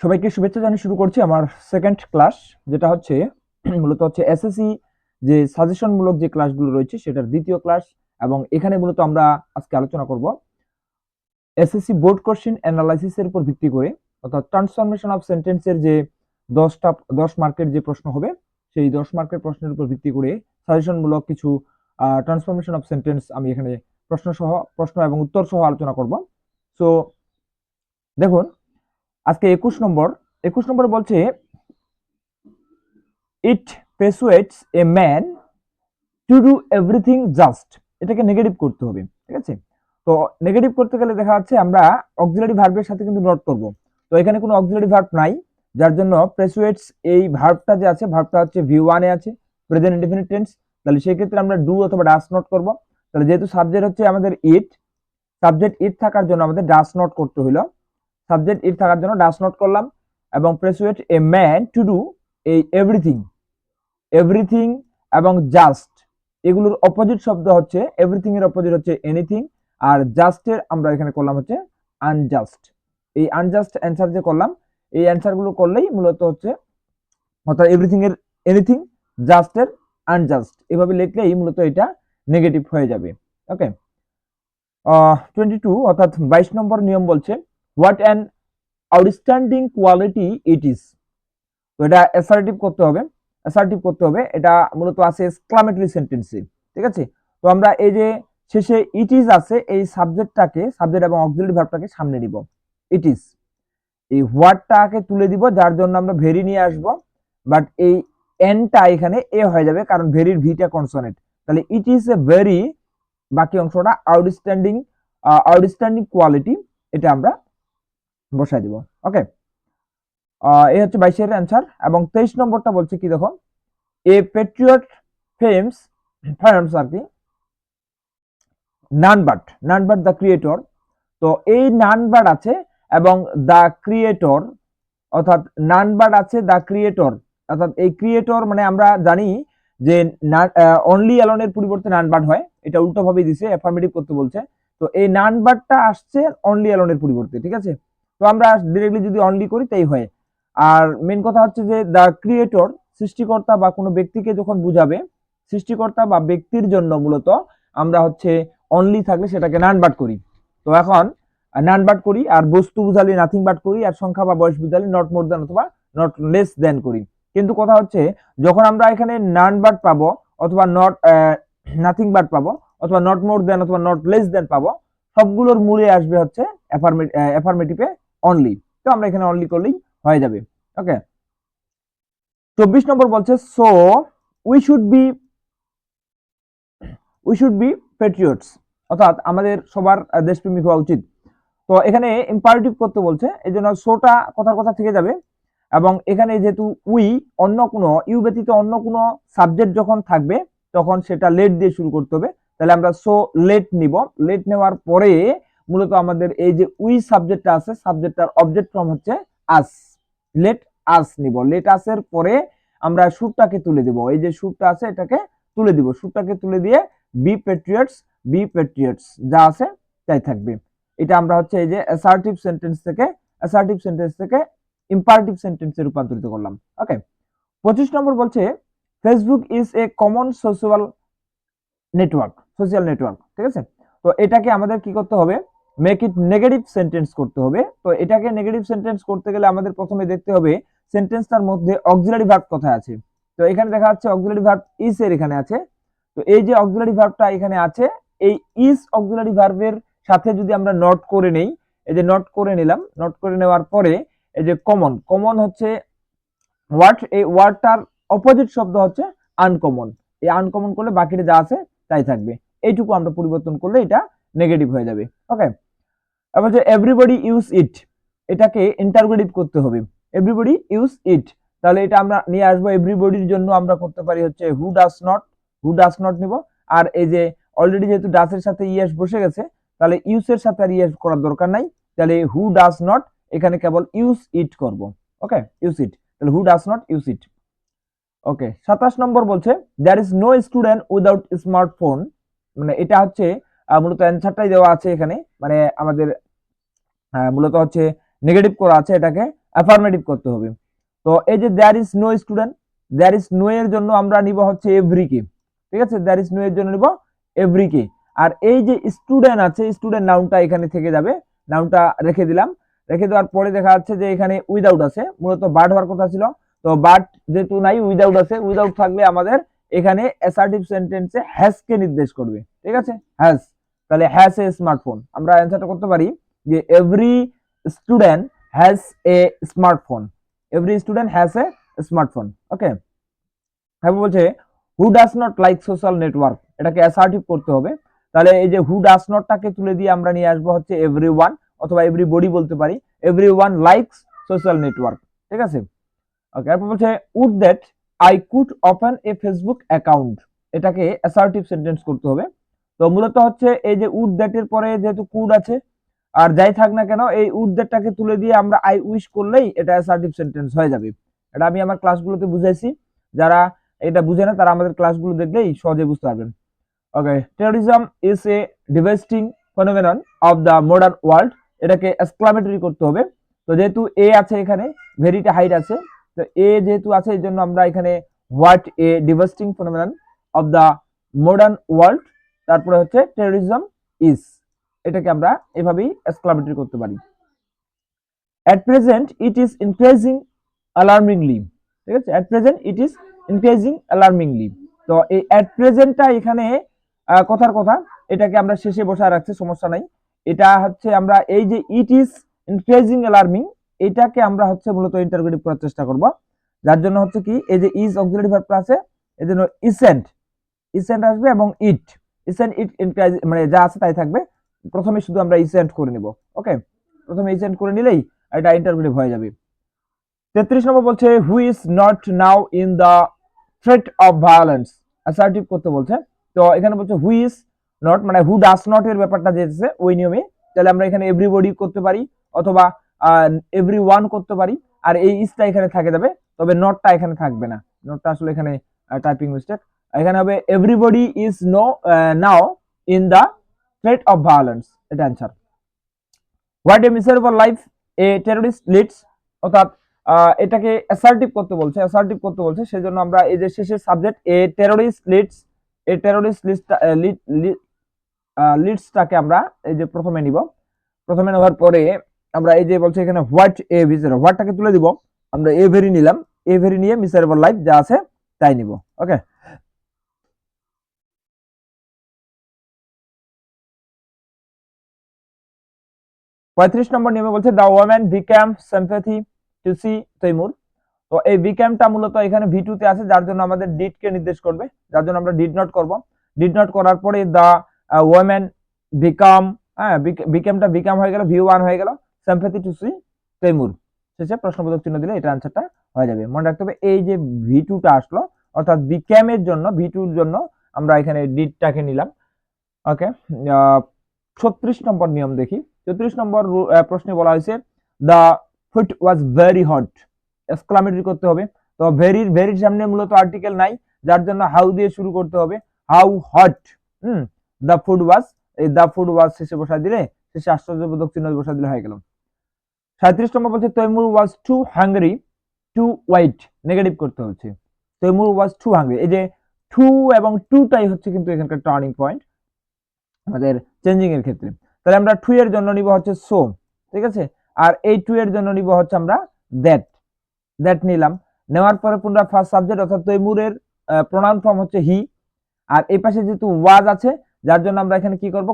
সবাইকে শুভেচ্ছা জানিয়ে শুরু করছি আমার সেকেন্ড ক্লাস, যেটা হচ্ছে মূলত হচ্ছে এসএসসি যে সাজেশনমূলক যে ক্লাসগুলো রয়েছে সেটার দ্বিতীয় ক্লাস। এবং এখানে মূলত আমরা আজকে আলোচনা করব এসএসসি বোর্ড কোশ্চেন অ্যানালাইসিসের উপর ভিত্তি করে, অর্থাৎ ট্রান্সফরমেশন অফ সেন্টেন্সের যে 10 মার্কের যে প্রশ্ন হবে, সেই 10 মার্কের প্রশ্নের উপর ভিত্তি করে সাজেশনমূলক কিছু ট্রান্সফরমেশন অফ সেন্টেন্স আমি এখানে প্রশ্ন এবং উত্তর সহ আলোচনা করব। সো দেখুন, আজকে 21 নম্বর বলছে it persuades a man to do everything just. এটাকে নেগেটিভ করতে হবে, ঠিক আছে? তো নেগেটিভ করতে গেলে দেখা যাচ্ছে আমরা অক্সিলারি ভার্বের সাথে কিন্তু নট করব। তো এখানে কোনো অক্সিলারি ভার্ব নাই, যার জন্য পেরসুয়েটস এই ভার্বটা যে আছে, ভার্বটা হচ্ছে V1 এ আছে, প্রেজেন্ট ইনডেফিনিট টেন্স। তাহলে সেই ক্ষেত্রে আমরা ডু অথবা ডাস নট করব। তাহলে যেহেতু সাবজেক্ট হচ্ছে আমাদের ইট, সাবজেক্ট ইট থাকার জন্য আমাদের ডাস নট করতে হলো। সাবজেক্ট ইট থাকার জন্য ডাস নট করলাম, এবং পেরসুয়েট এ ম্যান টু ডু এই এভরিথিং এবং জাস্ট, এগুলোর অপোজিট শব্দ হচ্ছে, এভরিথিং এর অপোজিট হচ্ছে এনিথিং, আর জাস্টের আমরা এখানে করলাম হচ্ছে আনজাস্ট। এই আনজাস্ট অ্যান্সার যে করলাম, এই অ্যান্সারগুলো করলেই মূলত হচ্ছে, অর্থাৎ এভরিথিং এর এনিথিং, জাস্টের আনজাস্ট, এভাবে লিখলেই মূলত এটা নেগেটিভ হয়ে যাবে। ওকে, 22 অর্থাৎ 22 নম্বর নিয়ম বলছে what an outstanding quality it is. তো এটা অ্যাসার্টিভ করতে হবে। এটা মূলত আছে এক্সক্লামেটরি সেন্টেন্সে, ঠিক আছে? তো আমরা এই যে শেষে ইট ইজ আছে, এই সাবজেক্ট এবং অক্সিলারি ভার্বটাকে সামনে নিব। ইট ইজ, এই হোয়াটটাকে তুলে দিব, যার জন্য আমরা ভেরি নিয়ে আসব, বাট এই এনটা এখানে এ হয়ে যাবে, কারণ ভেরির ভিটা কনসোনেন্ট। তাহলে ইট ইজ এ ভেরি, বাকি অংশটা আউটস্ট্যান্ডিং কোয়ালিটি, এটা আমরা বসাই দিব। ওকে, এই হচ্ছে 22 এর অ্যান্সার। এবং 23 নম্বরটা বলছে কি, দেখো, এ পেট্রিয়ট ফেমস আর কি নানবাট দ্য ক্রিয়েটর। তো এই নানবাট আছে এবং দ্য ক্রিয়েটর, অর্থাৎ নানবাট আছে দ্য ক্রিয়েটর, অর্থাৎ এই ক্রিয়েটর মানে আমরা জানি যে অনলি অ্যালোনের পরিবর্তে নানবাট হয়, এটা উল্টো ভাবে দিছে, অ্যাফার্মেটিভ করতে বলছে। তো এই নানবাটটা আসছে অনলি অ্যালোনের পরিবর্তে, ঠিক আছে? তো আমরা ডিরেক্টলি যদি অনলি করি তাই হয়। আর মেন কথা হচ্ছে যে দ্য ক্রিয়েটর, সৃষ্টিকর্তা বা কোনো ব্যক্তিকে যখন বুঝাবে, সৃষ্টিকর্তা বা ব্যক্তির জন্য মূলত আমরা হচ্ছে অনলি থাকলে সেটাকে নানবাট করি। তো এখন নানবাট করি, আর বস্তু বুঝালে নাথিং বাট করি, আর সংখ্যা বা বয়স বুঝালে নট মোর দেন অথবা নট লেস দেন করি। কিন্তু কথা হচ্ছে যখন আমরা এখানে নানবাট পাবো, অথবা নট নাথিং বাট পাবো, অথবা নট মোর দেন অথবা নট লেস দেন পাবো, সবগুলোর মূলে আসবে হচ্ছে অ্যাফার্মেটিভে অনলি। তো আমরা এখানে অনলি করলেই হয়ে যাবে। ওকে, 24 নম্বর বলছে so we should be Patriots, অর্থাৎ আমাদের সবার দেশপ্রেমিক হওয়া উচিত। তো এখানে ইম্পারেটিভ করতে বলছে, এই জন্য সোটা কথার কথা থেকে যাবে। এবং এখানে যেহেতু উই, অন্য কোনো ইউ ব্যতীত অন্য কোনো সাবজেক্ট যখন থাকবে তখন সেটা লেট দিয়ে শুরু করতে হবে। তাহলে আমরা সো লেট নিব। লেট নেওয়ার পরে মূলত আমাদের এই যে উই সাবজেক্টটা আছে, সাবজেক্টটার অবজেক্ট ফর্ম হচ্ছে আস। লেট আস নিব। লেট আসের পরে আমরা শুটটাকে তুলে দিব, এই যে শুটটা আছে এটাকে তুলে দিব। শুটটাকে তুলে দিয়ে বি পেট্রিয়টস যা আছে তাই থাকবে। এটা আমরা হচ্ছে এই যে অ্যাসার্টিভ সেন্টেন্স থেকে ইম্পারেটিভ সেন্টেন্সে রূপান্তরিত করলাম। ওকে, 25 নম্বর বলছে Facebook is a common social network, ঠিক আছে? তো এটাকে আমাদের কি করতে হবে, মেক ইট নেগেটিভ সেন্টেন্স করতে হবে। তো এটাকে নেগেটিভ সেন্টেন্স করতে গেলে আমাদের প্রথমে দেখতে হবে সেন্টেন্সটার মধ্যে অক্সিলারি ভার্ব কোথায় আছে। তো এখানে দেখা যাচ্ছে অক্সিলারি ভার্ব ইজ এর এখানে আছে। তো এই যে অক্সিলারি ভার্বটা এখানে আছে, এই ইজ অক্সিলারি ভার্বের সাথে যদি আমরা নট করে নেই, এই যে নট করে নিলাম, নট করে নেওয়ার পরে এই যে কমন হচ্ছে ওয়ার্ড, এই ওয়ার্ডটার অপোজিট শব্দ হচ্ছে আনকমন। এই আনকমন করলে বাকিটা যা আছে তাই থাকবে। এইটুকু আমরা পরিবর্তন করলে এটা নেগেটিভ হয়ে যাবে। ওকে, এবার যে এভরিবডি ইউজ ইট, এটাকে ইন্টারোগেটিভ করতে হবে। এভরিবডি ইউজ ইট, তাহলে এটা আমরা নিয়ে আসবো এভরিবডির জন্য আমরা করতে পারি হচ্ছে হু ডাস নট নিব। আর এই যে অলরেডি যেহেতু ডাস এর সাথে ইএস বসে গেছে, তাহলে ইউজ এর সাথে আর ইএস করার দরকার নাই। তাহলে হু ডাস নট, এখানে কেবল ইউজ ইট করব। ওকে, ইউজ ইট, তাহলে হু ডাস নট ইউজ ইট। ওকে, 27 নম্বর বলছে there is no student without smartphone. মানে এটা হচ্ছে মূলত অ্যান্সারটাই দেওয়া আছে এখানে, মানে আমাদের মূলত হচ্ছে নেগেটিভ করা আছে এটাকে। অ্যাফার্মেটিভ করতে হবে। তো এই যে there is no student, there is no এর জন্য আমরা নিব হচ্ছে এভরি কে, ঠিক আছে, দেয়ার ইজ নো এর জন্য নিব এভরি কে। আর এই যে স্টুডেন্ট আছে, স্টুডেন্ট নাউনটা এখানে থেকে যাবে, নাউনটা রেখে দিলাম। রেখে দেওয়ার পরে দেখা যাচ্ছে যে এখানে উইদাউট আছে, মূলত বাট হওয়ার কথা ছিল, তো বাট যেহেতু নাই উইদাউট আছে, উইদাউট থাকলে আমাদের এখানে অ্যাসার্টিভ সেন্টেন্সে হ্যাজ কে নির্দেশ করবে, ঠিক আছে, হ্যাজ। তাহলে হ্যাজ এ স্মার্টফোন, আমরা অ্যান্সারটা করতে পারি যে every student has a smartphone, every student has a smartphone. Okay, হ্যাঁ বলছে who does not like social network, এটাকে অ্যাসার্টিভ করতে হবে। তাহলে এই যে হু ডাজ নটটাকে তুলে দিয়ে আমরা নিয়ে আসবো হচ্ছে এভরিওয়ান, অথবা এভরিবডি বলতে পারি, এভরিওয়ান লাইকস সোশ্যাল নেটওয়ার্ক, ঠিক আছে। ওকে, এরপর বলছে would that I could open A Facebook account, এটাকে অ্যাসার্টিভ সেন্টেন্স করতে হবে। তো মূলত হচ্ছে এই যে উড দ্যাট এর পরে যেহেতু কুড আছে, আর যাই থাক না কেন এই উড দ্যাটটাকে তুলে দিয়ে আমরা আই উইশ করলেই এটা অ্যাসার্টিভ সেন্টেন্স হয়ে যাবে। এটা আমি আমার ক্লাসগুলোতে বুঝাইছি, যারা এটা বুঝে না তারা আমাদের ক্লাসগুলো দেখলেই সহজে বুঝতে পারবেন। Okay, terrorism is a devastating phenomenon of the modern world, এটাকে এক্সক্লামেটরি করতে হবে। তো যেহেতু এ আছে এখানে, ভেরিটা হাইট আছে, তো এ যেহেতু আছে এই জন্য আমরা এখানে what a devastating phenomenon of the modern world, তারপরে হচ্ছে টেরোরিজম ইজ, এটাকে আমরা এভাবেই এক্সক্লামেটরি করতে পারি। At present it is increasing alarmingly, ঠিক আছে, at present it is increasing alarmingly. তো এই অ্যাট প্রেজেন্টটা এখানে কথার কথা, এটাকে আমরা শেষে বসায় রাখছি, সমস্যা নাই। এটা হচ্ছে আমরা এই যে ইট ইজ ইনক্রিজিং অ্যালার্মিং, এটাকে আমরা হচ্ছে মূলত ইন্টারোগেটিভ করার চেষ্টা করব, যার জন্য হচ্ছে কি এই যে ইজ অক্সিলারি ভার্বটা আছে, এই জন্য ইসেন্ট, ইসেন্ট আসবে এবং ইট, ইসেন্ট ইট ইনক্রিজ মানে যা আছে তাই থাকবে, প্রথমে শুধু আমরা ইসেন্ট করে নিব। ওকে, প্রথমে ইসেন্ট করে নিলেই এটা ইন্টারোগেটিভ হয়ে যাবে। 33 নম্বর বলছে who is not now in the threat of violence, assertive করতে বলছে। তো এখানে বলছে হু ইজ নট, মানে হু ডাজ নট এর ব্যাপারটা যেছে ওই নিয়মে, তাহলে আমরা এখানে এভরিবডি করতে পারি, অথবা এভরিওয়ান করতে পারি, আর এই ইজটা এখানে থাকে যাবে, তবে নটটা এখানে থাকবে না, নটটা আসলে এখানে টাইপিং মিস্টেক, এখানে হবে everybody is now in the threat of violence, এটা answer. What a miserable life a terrorist leads, অর্থাৎ এটাকে অ্যাসার্টিভ করতে বলছে, অ্যাসার্টিভ করতে বলছে, সেজন্য আমরা এই যে শেষের সাবজেক্ট এ টেররিস্ট লিডস, এই টেররিস্ট লিডসটাকে আমরা এই যে প্রথমে নিব, প্রথমে নেওয়ার পরে আমরা এই যে বলছে এখানে হোয়াট এ মিজারেবল, হোয়াটটাকে তুলে দিব, আমরা এ ভেরি নিলাম, এ ভেরি নিয়ে মিজারেবল লাইফ যা আছে তাই নিব। ওকে, 35 নম্বর নিয়মে বলছে the women become sympathy two C Taimur. তো এই বিকামটা মূলত এখানে ভি2 তে আছে, যার জন্য আমাদের ডিড কে নির্দেশ করবে, যার জন্য আমরা ডিড নট করব। ডিড নট করার পরে দ্য ওয়ামেন বিকাম, হ্যাঁ বিকামটা বিকাম হয়ে গেল, ভি1 হয়ে গেল, সিম্প্যাথি টু সি তৈমুর, শেষে প্রশ্নবোধক চিহ্ন দিলে এটা আনসারটা হয়ে যাবে। মনে রাখতে হবে এই যে ভি2টা আসলো, অর্থাৎ বিকামের জন্য, ভি2 এর জন্য আমরা এখানে ডিডটাকে নিলাম। ওকে, 36 নম্বর নিয়ম দেখি। 34 নম্বর প্রশ্নে বলা হয়েছে the food was very hot, exclamatory করতে হবে। তো ভেরির সামনে মূলত আর্টিকেল নাই, যার জন্য হাউ দিয়ে শুরু করতে হবে, how hot, the food was, এই দ্য ফুড ওয়াজ শেষে বসায় দিলে, শেষে আশ্চর্যবোধক চিহ্ন বসায় দিলে হয়ে গেল। 37 নম্বর বলছে Taimur was too hungry to wait, negative করতে হচ্ছে, তৈমুর ওয়াজ টু হাঙ্গরি, এই যে টু এবং টুটাই হচ্ছে কিন্তু এখানকার টার্নিং পয়েন্ট আমাদের চেঞ্জিং এর ক্ষেত্রে। তাহলে আমরা টু এর জন্য নিব হচ্ছে সো, ঠিক আছে, আর এই টু এর জন্য নিব হচ্ছে আমরা দ্যাট, দ্যাট নিলাম। নেওয়ার পরে পুনরায় ফার্স্ট সাবজেক্ট অর্থাৎ তৈমুরের প্রোনাউন ফর্ম হচ্ছে হি, আর এই পাশে যেহেতু ওয়াজ আছে, যার জন্য আমরা এখানে কি করব,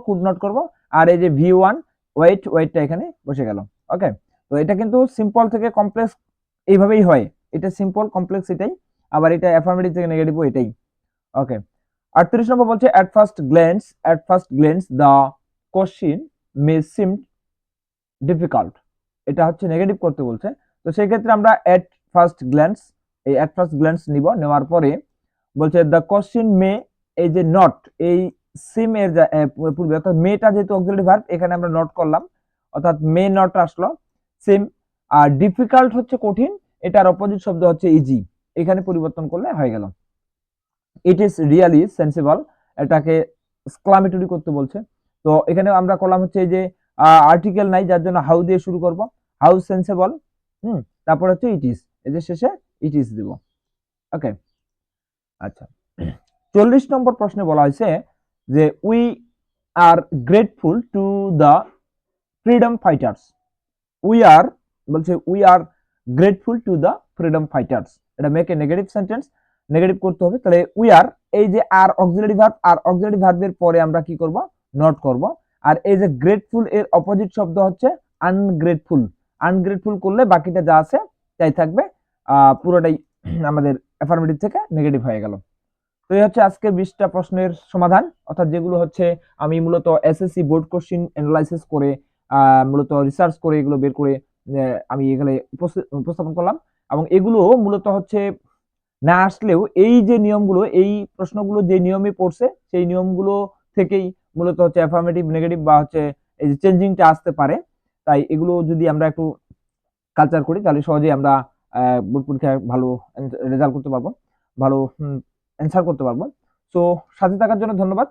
কুড নট করব, আর এই যে ভি1 ওয়েটটা এখানে বসে গেল। ওকে, তো এটা কিন্তু সিম্পল থেকে কমপ্লেক্স এইভাবেই হয়, এটা সিম্পল কমপ্লেক্স এটাই, আবার এটা অ্যাফার্মেটিভ থেকে নেগেটিভও এটাই। ওকে, 38 নম্বর বলছে at first glance the question may seem difficult, এটা হচ্ছে নেগেটিভ করতে বলছে। তো সেই ক্ষেত্রে আমরা at first glance, এই at first glance নিব, নেওয়ার পরে বলছে the question may, এই যে নট, এই সিম এর পূর্বে অর্থাৎ মেটা যেহেতু অক্সিলারি ভার্ব, এখানে আমরা নট করলাম, অর্থাৎ মে নট আসলো সিম। আর ডিফিকাল্ট হচ্ছে কঠিন, এটার অপোজিট শব্দ হচ্ছে ইজি, এখানে পরিবর্তন করলে হয়ে গেল। ইট ইজ রিয়ালি সেন্সিবল, এটাকে এক্সক্লামেটরি করতে বলছে। তো এখানে আমরা করলাম হচ্ছে এই যে আর্টিকেল নাই, যার জন্য হাউ দিয়ে শুরু করব, হাউ সেন্সেবল, তারপর হচ্ছে ইট ইজ, এই যে শেষে ইট ইজ দিব। ওকে, আচ্ছা 40 নম্বর প্রশ্নে বলা হয়েছে যে we are grateful to the freedom fighters. We are বলছে we are grateful to the freedom fighters, এটা make a negative sentence, negative করতে হবে। তাহলে উই আর, এই যে are auxiliary verb, are auxiliary ভার্বের পরে আমরা কি করব, নট করব। আর এই যে গ্রেটফুল এর অপোজিট শব্দ হচ্ছে আনগ্রেটফুল, আনগ্রেটফুল করলে বাকিটা যা আছে তাই থাকবে, পুরোটাই আমাদের অ্যাফার্মেটিভ থেকে নেগেটিভ হয়ে গেল। তো এই হচ্ছে আজকে 20টা প্রশ্নের সমাধান, অর্থাৎ যেগুলো হচ্ছে আমি মূলত এসএসসি বোর্ড কোশ্চিন অ্যানালাইসিস করে মূলত রিসার্চ করে এগুলো বের করে আমি এখানে উপস্থাপন করলাম। এবং এগুলো মূলত হচ্ছে না আসলেও এই যে নিয়মগুলো, এই প্রশ্নগুলো যে নিয়মে পড়ছে সেই নিয়মগুলো থেকেই মূলত হচ্ছে অ্যাফার্মেটিভ, নেগেটিভ বা হচ্ছে এই যে চেঞ্জিংটা আসতে পারে। তাই এগুলো যদি আমরা একটু কালচার করি তাহলে সহজেই আমরা বোর্ড পরীক্ষায় ভালো রেজাল্ট করতে পারবো, ভালো অ্যান্সার করতে পারবো। সো সাথে থাকার জন্য ধন্যবাদ।